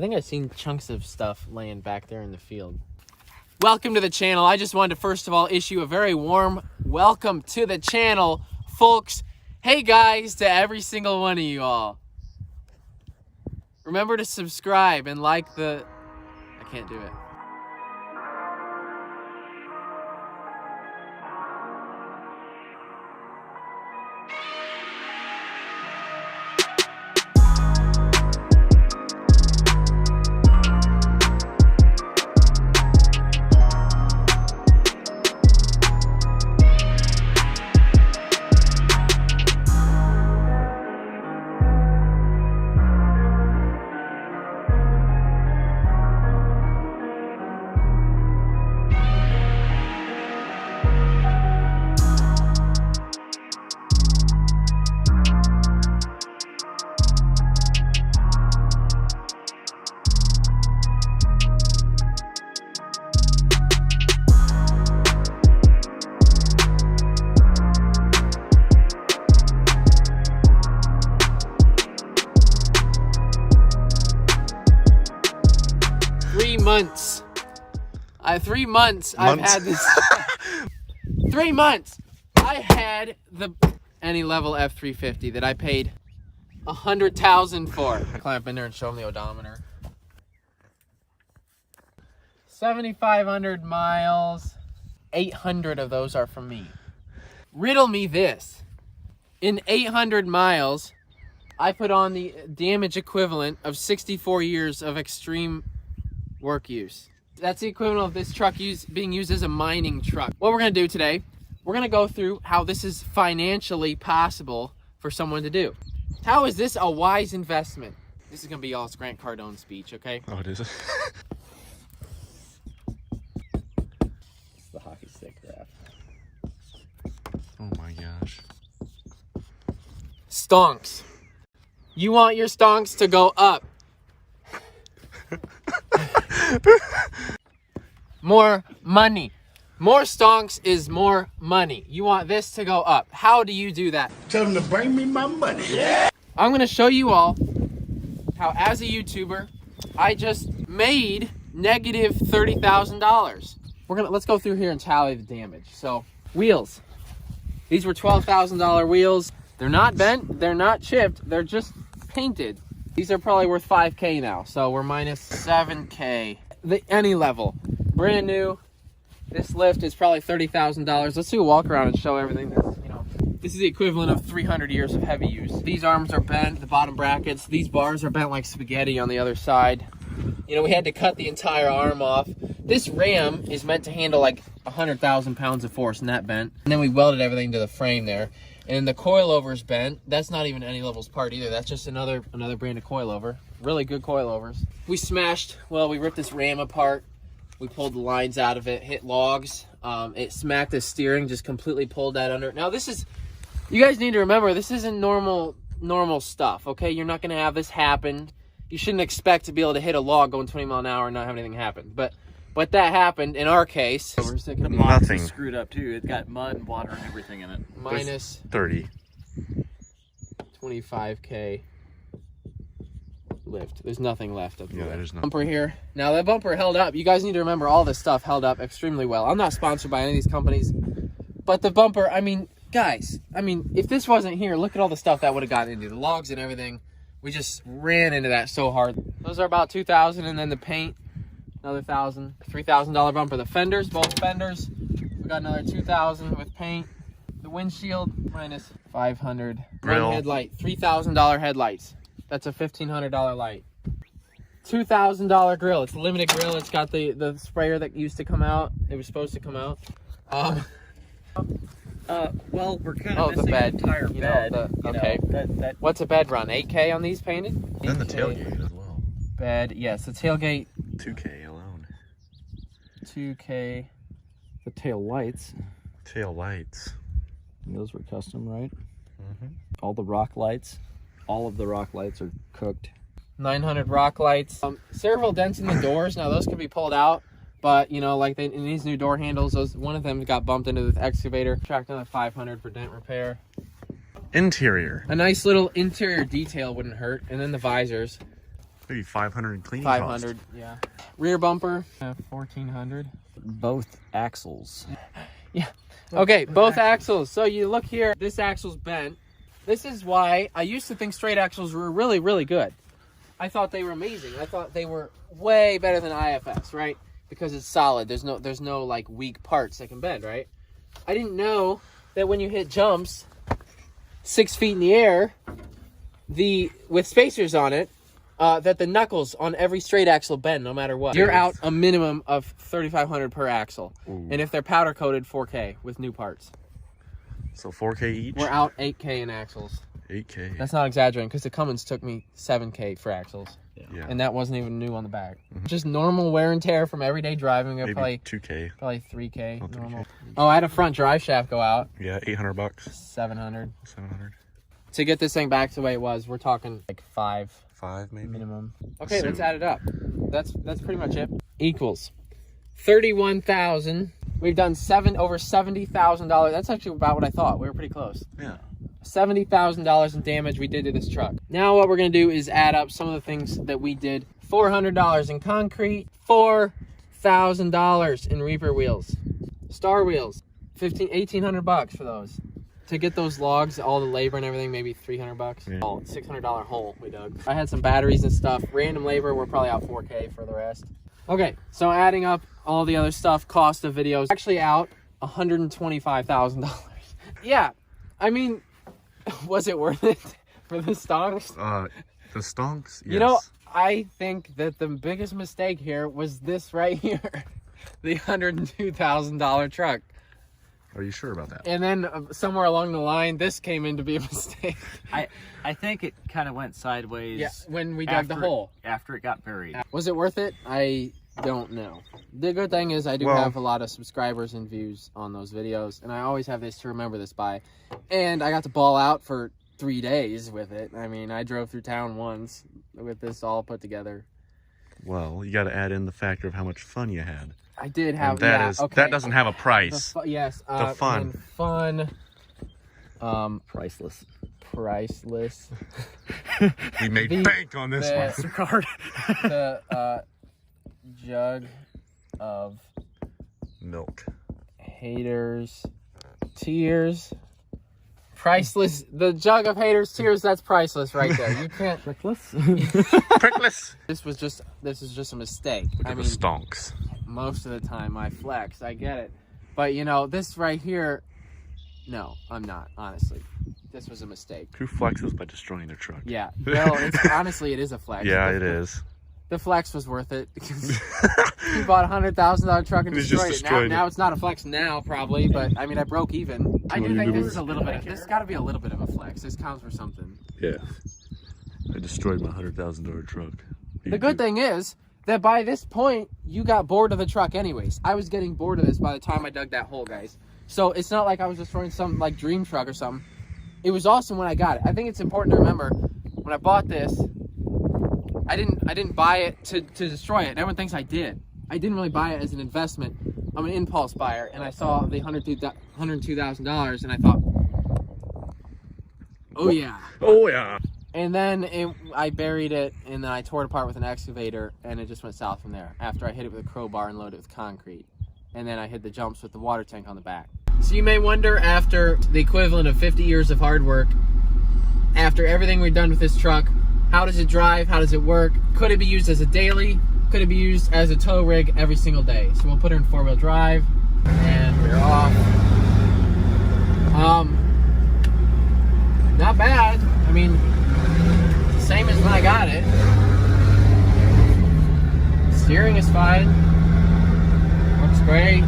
think I've seen chunks of stuff laying back there in the field. Welcome to the channel. I just wanted to first of all issue a very warm welcome to the channel, folks. Hey guys, to every single one of you all. Remember to subscribe and like the... I can't do it. Months. 3 months I've had this. 3 months. I had the any level F350 that I paid $100,000 for. I climb up in there and show them the odometer. 7,500 miles. 800 of those are from me. Riddle me this. In 800 miles, I put on the damage equivalent of 64 years of extreme work use. That's the equivalent of this truck being used as a mining truck. What we're gonna do today, we're gonna go through how this is financially possible for someone to do. How is this a wise investment? This is gonna be y'all's Grant Cardone speech, okay? Oh, it is. It's the hockey stick graph. Oh my gosh. Stonks. You want your stonks to go up. More money. More stonks is more money. You want this to go up. How do you do that? Tell them to bring me my money. Yeah. I'm gonna show you all how, as a YouTuber, I just made negative $30,000. Let's go through here and tally the damage. So, wheels. These were $12,000 wheels. They're not bent, they're not chipped, they're just painted. These are probably worth 5K now, so we're minus 7K. Any level, brand new. This lift is probably $30,000. Let's do a walk around and show everything. This is the equivalent of 300 years of heavy use. These arms are bent, the bottom brackets. These bars are bent like spaghetti on the other side. We had to cut the entire arm off. This ram is meant to handle like 100,000 pounds of force, and that bent. And then we welded everything to the frame there. And the coilover's bent. That's not even any levels part either. That's just another brand of coilover. Really good coilovers. We ripped this ram apart. We pulled the lines out of it, hit logs. It smacked the steering, just completely pulled that under. Now you guys need to remember, this isn't normal stuff, okay? You're not gonna have this happen. You shouldn't expect to be able to hit a log going 20 miles an hour and not have anything happen. But that happened in our case. The box is screwed up too. It's got mud and water and everything in it. Minus 30. 25K lift. There's nothing left of the there's no bumper here. Now that bumper held up. You guys need to remember all this stuff held up extremely well. I'm not sponsored by any of these companies, but the bumper, guys, if this wasn't here, look at all the stuff that would have gotten into the logs and everything. We just ran into that so hard. Those are about $2,000, and then the paint, another $1,000, $3,000 bumper. The fenders, both fenders, we got another $2,000 with paint. The windshield minus $500. Grill. One headlight, $3,000 headlights. That's a $1,500 light. $2,000 grill. It's a limited grill. It's got the sprayer that used to come out. It was supposed to come out. Well, we're kind of missing the bed. the entire bed. Okay. What's a bed run? 8K on these painted? And the tailgate as well. Bed, yes. The tailgate. 2K alone. 2K. The tail lights. Tail lights. Those were custom, right? Mm-hmm. All the rock lights. All of the rock lights are cooked. 900 rock lights. Several dents in the doors. Now those can be pulled out. But, in these new door handles, one of them got bumped into the excavator. Tracked another 500 for dent repair. Interior. A nice little interior detail wouldn't hurt. And then the visors. Maybe 500 cleaning 500, yeah. Rear bumper, 1400. Both axles. Yeah. Okay, both axles. So you look here, this axle's bent. This is why I used to think straight axles were really, really good. I thought they were amazing. I thought they were way better than IFS, right? Because it's solid. There's no like weak parts that can bend, right? I didn't know that when you hit jumps 6 feet in the air, with spacers on it, that the knuckles on every straight axle bend no matter what. You're out a minimum of $3,500 per axle. Ooh. And if they're powder coated, 4K with new parts. So 4K each? We're out 8K in axles. 8K. That's not exaggerating because the Cummins took me 7K for axles. Yeah. And that wasn't even new on the back. Just normal wear and tear from everyday driving. Maybe Probably 2K. 3K. Oh, 3K. Normal. Oh, I had a front drive shaft go out. Yeah, $800. 700. 700. To get this thing back to the way it was, we're talking like 5 5 maybe. minimum. Okay, let's Soon. add it up. That's pretty much it. Equals 31,000. We've done over $70,000. That's actually about what I thought. We were pretty close. Yeah. $70,000 in damage we did to this truck. Now what we're gonna do is add up some of the things that we did. $400 in concrete, $4,000 in Reaper wheels, Star wheels, $1,800 for those. To get those logs, all the labor and everything, maybe $300. Yeah. Oh, $600 hole we dug. I had some batteries and stuff. Random labor, we're probably out 4K for the rest. Okay, so adding up all the other stuff, cost of videos, actually out $125,000. Yeah, I mean, was it worth it for the stonks? The stonks? Yes. You know, I think that the biggest mistake here was this right here. The $102,000 truck. Are you sure about that? And then somewhere along the line, this came in to be a mistake. I think it kind of went sideways. Yeah, when we dug the hole. After it got buried. Was it worth it? I don't know. The good thing is I do Well- have a lot of subscribers and views on those videos, and I always have this to remember this by. And I got to ball out for 3 days with it. I mean, I drove through town once with this all put together. Well, you got to add in the factor of how much fun you had. I did have And that okay. that doesn't have a price. Yes. The fun. And fun. Priceless. Priceless. We made The- bank on this the- one. Card. The jug of Milk. haters' tears. Priceless. The jug of haters' tears. That's priceless right there. You can't. Prickless. This is just a mistake. Look I at mean, the stonks. most of the time I flex. I get it. But you know, this right here, no, I'm not, honestly. This was a mistake. Who flexes by destroying their truck? Yeah. Well, honestly, it is a flex. Yeah, it is. The flex was worth it because he bought a $100,000 truck and He just destroyed it. destroyed it. Now it's not a flex now, probably, but I mean, I broke even. I do think this is a little bit. This got to be a little bit of a flex. This counts for something. Yeah. I destroyed my $100,000 truck. The good thing is that by this point, you got bored of the truck anyways. I was getting bored of this by the time I dug that hole, guys. So it's not like I was destroying some like dream truck or something. It was awesome when I got it. I think it's important to remember when I bought this, I didn't buy it to destroy it. Everyone thinks I did. I didn't really buy it as an investment. I'm an impulse buyer, and I saw the $102,000, and I thought, oh yeah. Oh, yeah. And then I buried it, and then I tore it apart with an excavator, and it just went south from there. After I hit it with a crowbar and loaded it with concrete, and then I hit the jumps with the water tank on the back. So you may wonder, after the equivalent of 50 years of hard work, after everything we've done with this truck, how does it drive? How does it work? Could it be used as a daily? Could it be used as a tow rig every single day? So we'll put her in 4-wheel drive, and we're off. Not bad. I mean, same as when I got it. Steering is fine. Looks great.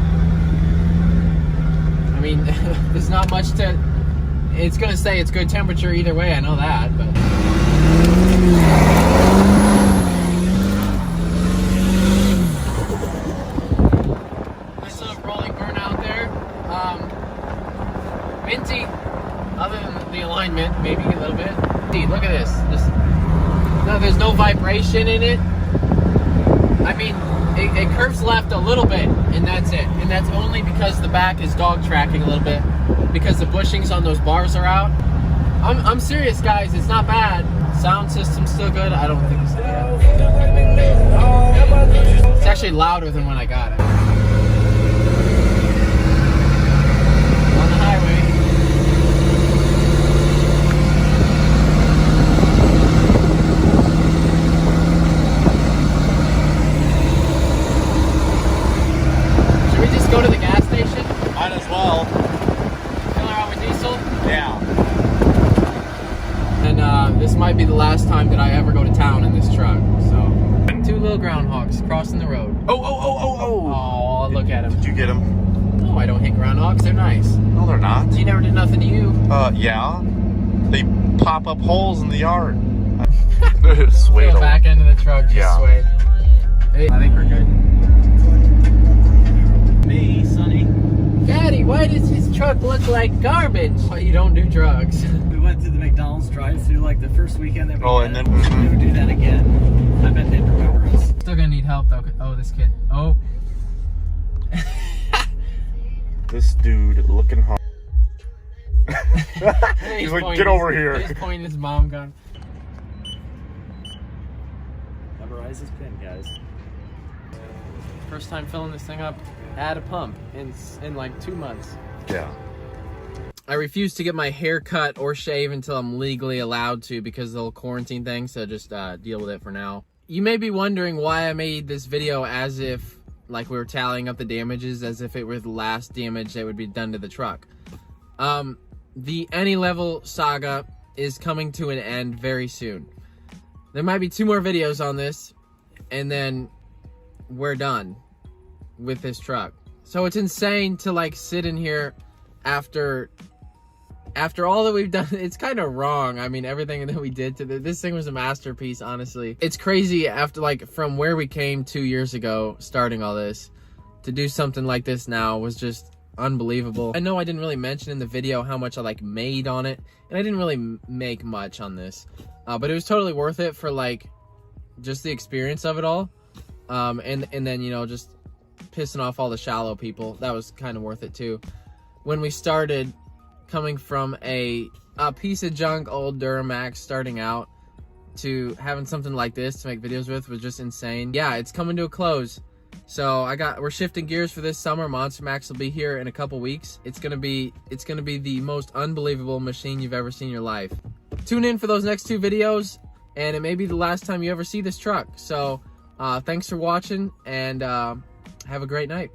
I mean, there's not much to. It's gonna say it's good temperature either way. I know that, but. Nice little rolling burnout there. Minty. Other than the alignment, maybe a little bit. Dude, look at this. No, there's no vibration in it. I mean, it curves left a little bit, and that's it. And that's only because the back is dog tracking a little bit, because the bushings on those bars are out. I'm serious, guys. It's not bad. Sound system's still good? I don't think so. Yeah. It's actually louder than when I got it. On the highway. Should we just go to the gas station? Might as well. Fill her out with diesel? Yeah. And this might be the last time that I ever go to town in this truck. So, 2 little groundhogs crossing the road. Oh. Oh, look at him. Did you get them? No, I don't hate groundhogs. They're nice. No, they're not. He never did nothing to you. Yeah. They pop up holes in the yard. Go Sway. back into the truck, just Yeah. sway. Hey, I think we're good. Me, Sonny. Daddy, why does his truck look like garbage? Well, you don't do drugs. We went to the McDonald's drive-through like the first weekend that we Oh, did and it. then- We would do that again. I bet they'd remember us. Still gonna need help though. Oh, this kid. Oh. This dude looking hard. He's like, pointing "Get over his- here." He's pointing his mom gun. Memorize this pin, guys. First time filling this thing up at a pump in like 2 months. Yeah. I refuse to get my hair cut or shave until I'm legally allowed to because of the whole quarantine thing, so just deal with it for now. You may be wondering why I made this video as if like we were tallying up the damages as if it were the last damage that would be done to the truck. The Any Level saga is coming to an end very soon. There might be 2 more videos on this, and then we're done with this truck. So it's insane to like sit in here after all that we've done. It's kind of wrong. I mean, everything that we did to this thing was a masterpiece, honestly. It's crazy after like from where we came 2 years ago, starting all this, to do something like this now was just unbelievable. I know I didn't really mention in the video how much I like made on it, and I didn't really make much on this, but it was totally worth it for like just the experience of it all. And then, you know, just pissing off all the shallow people. That was kind of worth it too. When we started, coming from a piece of junk old Duramax starting out to having something like this to make videos with was just insane. Yeah, it's coming to a close. So we're shifting gears for this summer. Monster Max will be here in a couple weeks. It's gonna be the most unbelievable machine you've ever seen in your life. Tune in for those next 2 videos, and it may be the last time you ever see this truck. So thanks for watching, and have a great night.